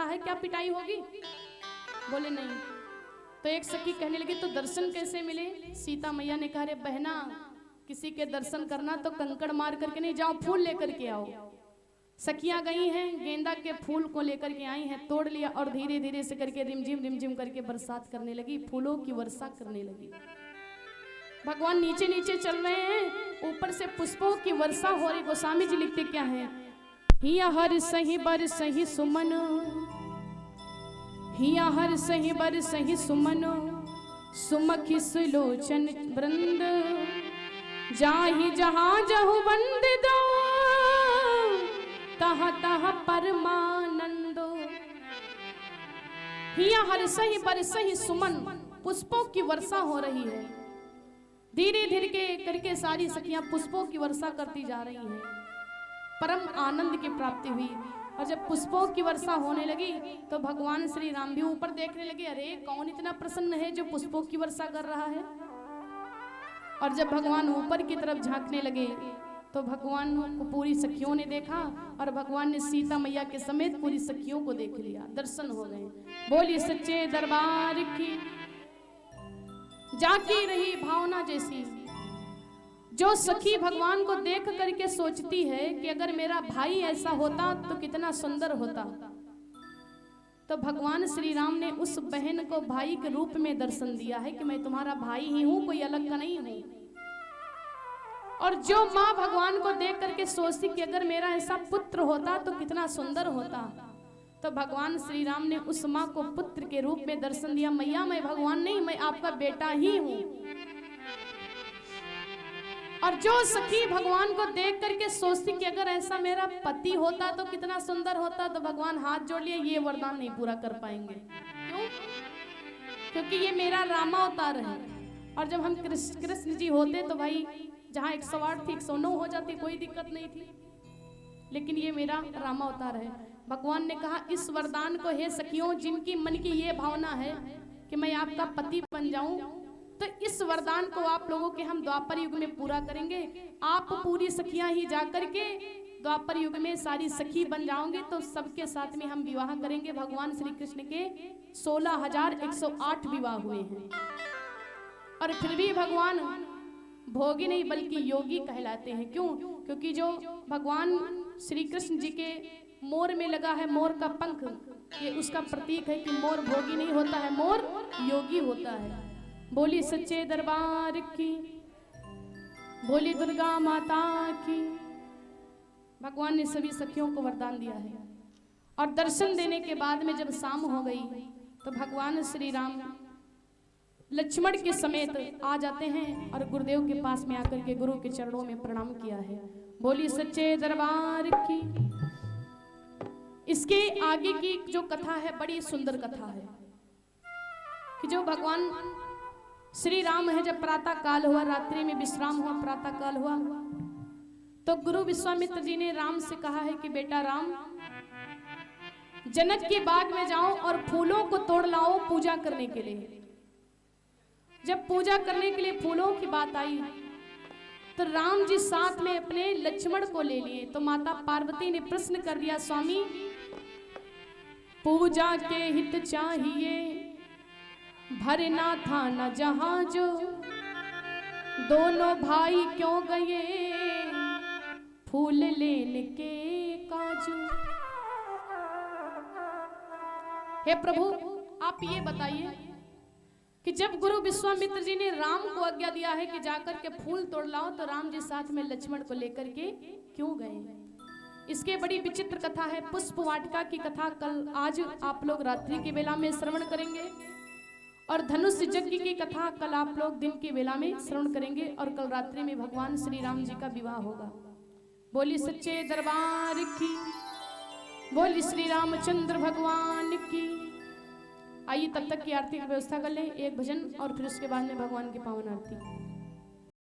है क्या पिटाई होगी? बोले नहीं। तो एक सखी कहने लगी तो दर्शन कैसे मिले? सीता मैया ने कहा, अरे बहना, किसी के दर्शन करना तो कंकड़ मार करके नहीं, जाओ फूल लेकर के आओ। सखियां गई हैं, गेंदा के फूल को लेकर के आई हैं, तोड़ लिया और धीरे धीरे से करके रिमझिम करके बरसात करने लगी, फूलों की वर्षा करने लगी। भगवान नीचे नीचे चल रहे हैं, ऊपर से पुष्पों की वर्षा हो रही। गोस्वामी जी लिखते क्या है, हिया हर सही बर सही सुमन, हिया हर सही बर सही सुमन, सुमखी सुलोचन वृंद, जाहि जहां जहु बंद दो, तह तह परमानंदो। हिया हर सही बर सही सुमन, पुष्पों की वर्षा हो रही है। धीरे धीरे करके सारी सखियां पुष्पों की वर्षा करती जा रही हैं। परम आनंद की प्राप्ति हुई। और जब पुष्पों की वर्षा होने लगी तो भगवान श्री राम भी ऊपर देखने लगे, अरे कौन इतना प्रसन्न है जो पुष्पों की वर्षा कर रहा है। और जब भगवान ऊपर की तरफ झांकने लगे तो भगवान को पूरी सखियों ने देखा और भगवान ने सीता मैया के समेत पूरी सखियों को देख लिया, दर्शन हो गए। बोली सच्चे दरबार की, जाकी रही भावना जैसी। जो सखी भगवान को देख करके सोचती है कि अगर मेरा भाई ऐसा होता तो कितना सुंदर होता, तो भगवान श्री राम ने उस बहन को भाई के रूप में दर्शन दिया है कि मैं तुम्हारा भाई ही हूं, कोई अलग का नहीं हूं। और जो माँ भगवान को देख करके सोचती कि अगर मेरा ऐसा पुत्र होता तो कितना सुंदर होता, तो भगवान श्री राम ने उस माँ को पुत्र के रूप में दर्शन दिया। मैया मैं भगवान नहीं, मैं आपका बेटा ही हूं। और जो सखी भगवान को देख करके सोचती कि अगर ऐसा मेरा पति होता तो कितना सुंदर होता, तो भगवान हाथ जोड़ लिए, ये वरदान नहीं पूरा कर पाएंगे। क्यों? क्योंकि ये मेरा रामावतार है। और जब हम कृष्ण जी होते तो भाई जहाँ 108 थी 109 हो जाती, कोई दिक्कत नहीं थी। लेकिन ये मेरा रामावतार है। भगवान ने कहा इस वरदान को, हे सखियों जिनकी मन की ये भावना है कि मैं आपका पति बन जाऊं, तो इस वरदान को आप लोगों के हम द्वापर युग में पूरा करेंगे। आप पूरी सखियां ही जाकर के द्वापर युग में सारी सखी बन जाओगे, तो सबके साथ में हम विवाह करेंगे। भगवान श्री कृष्ण के 16,108 विवाह हुए हैं। और फिर भी भगवान भोगी नहीं बल्कि योगी कहलाते हैं। क्यों? क्योंकि जो भगवान श्री कृष्ण जी के मोर में लगा है मोर का पंख, ये उसका प्रतीक है कि मोर भोगी नहीं होता है, मोर योगी होता है। बोली सच्चे दरबार की, बोली दुर्गा माता की। भगवान ने सभी सखियों को वरदान दिया है। और दर्शन देने के बाद में जब शाम हो गई तो भगवान श्री राम लक्ष्मण के समेत आ जाते हैं और गुरुदेव के पास में आकर के गुरु के चरणों में प्रणाम किया है। बोली सच्चे दरबार की। इसके आगे की जो कथा है बड़ी सुंदर कथा है कि जो भगवान श्री राम है, जब प्रातः काल हुआ, रात्रि में विश्राम हुआ, प्रातः काल हुआ, तो गुरु विश्वामित्र जी ने राम से कहा है कि बेटा राम, जनक के बाग में जाओ और फूलों को तोड़ लाओ पूजा करने के लिए। जब पूजा करने के लिए फूलों की बात आई तो राम जी साथ में अपने लक्ष्मण को ले लिए। तो माता पार्वती ने प्रश्न कर दिया, स्वामी पूजा के हित चाहिए, भरना था न जहाज, दोनों भाई क्यों गए फूल लेने के काजू। हे प्रभु आप ये बताइए कि जब गुरु विश्वामित्र जी ने राम को आज्ञा दिया है कि जाकर के फूल तोड़ लाओ, तो राम जी साथ में लक्ष्मण को लेकर के क्यों गए? इसके बड़ी विचित्र कथा है। पुष्प वाटिका की कथा कल आज आप लोग रात्रि की बेला में श्रवण करेंगे और धनुष यज्ञ की कथा कल आप लोग दिन की बेला में श्रवण करेंगे और कल रात्रि में भगवान श्री राम जी का विवाह होगा। बोली सच्चे दरबार की, बोली श्री रामचंद्र भगवान की। आइए तब तक की आरती की व्यवस्था कर लें, एक भजन और फिर उसके बाद में भगवान की पावन आरती।